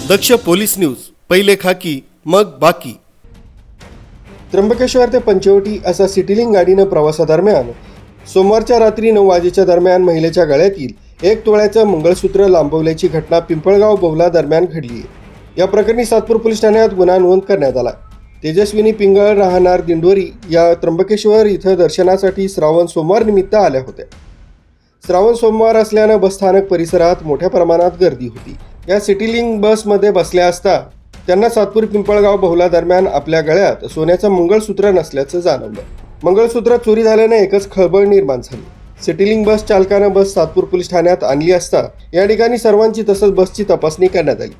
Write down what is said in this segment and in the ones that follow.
दक्ष police news, पहिले खाकी मग बाकी। त्र्यंबकेश्वर ते पंचवटी असा सिटीलिंग गाडीनं प्रवासादरम्यान सोमवारच्या रात्री 9 वाजेच्या दरम्यान महिलेच्या गळ्यातील 1 तोळ्याचं मंगळसूत्र लांबवल्याची घटना पिंपळगाव बहुला दरम्यान घडली आहे। या प्रकरणी सातपूर पोलीस ठाण्यात गुन्हा नोंद करण्यात आला। तेजस्विनी पिंगळ राहणार दिंडोरी या त्र्यंबकेश्वर इथं दर्शनासाठी श्रावण सोमवार निमित्त आल्या होत्या। श्रावण सोमवार असल्यानं बसस्थानक परिसरात मोठ्या प्रमाणात गर्दी होती। या सिटीलिंग बसमध्ये बसल्या असता त्यांना सातपूर पिंपळगाव बहुला दरम्यान आपल्या गळ्यात सोन्याचं मंगळसूत्र नसल्याचं जाणवलं। मंगळसूत्र चोरी झाल्याने एकच खळबळ निर्माण झाली। सिटीलिंग बस चालकानं बस सातपूर पोलीस ठाण्यात आणली असता या ठिकाणी सर्वांची तसंच बसची तपासणी करण्यात आली।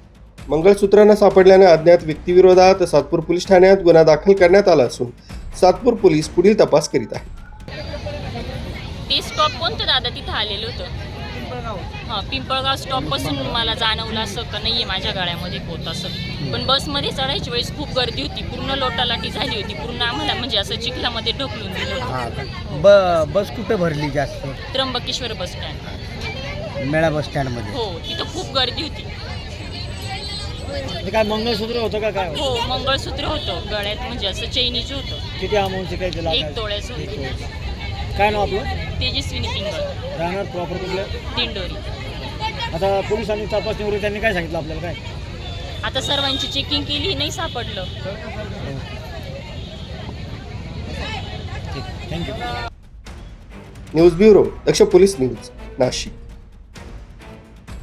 मंगळसूत्र न सापडल्याने अज्ञात व्यक्तीविरोधात सातपूर पोलीस ठाण्यात गुन्हा दाखल करण्यात आला असून सातपूर पोलीस पुढील तपास करीत आहेत। ते स्टॉप कोणतं दादा तिथं आलेलं होतं? पिंपळगाव स्टॉप पासून मला जाणवलं असं का नाहीये माझ्या गाड्यामध्ये पोत असं। पण बसमध्ये चढायची वेळेस खूप गर्दी होती, पूर्ण लोटालाटी झाली होती, पूर्ण आम्हाला म्हणजे असं चिखलामध्ये ढकलून दिलं होतं। बस कुठे भरली जास्त? त्र्यंबकेश्वर बस स्टँड, मेळा बस स्टँड मध्ये। हो तिथं खूप गर्दी होती। काय मंगळसूत्र होतं का काय? हो मंगळसूत्र होतं गळ्यात, म्हणजे असं चैनीचं होतं। किती अमाऊंटचे काय दिला? 1 तोळ्याचं होतं। काय नाव आपलं? तेजस्विनी पिंगळ, राहणार प्रॉपर कुठलं? दिंडोरी। आता पोलिसांनी तपासणी वगैरे त्यांनी काय सांगितलं आपल्याला? काय आता सर्वांची चेकिंग केली, नाही सापडलं। थँक्यू। न्यूज ब्युरो, दक्ष पोलीस न्यूज, नाशिक।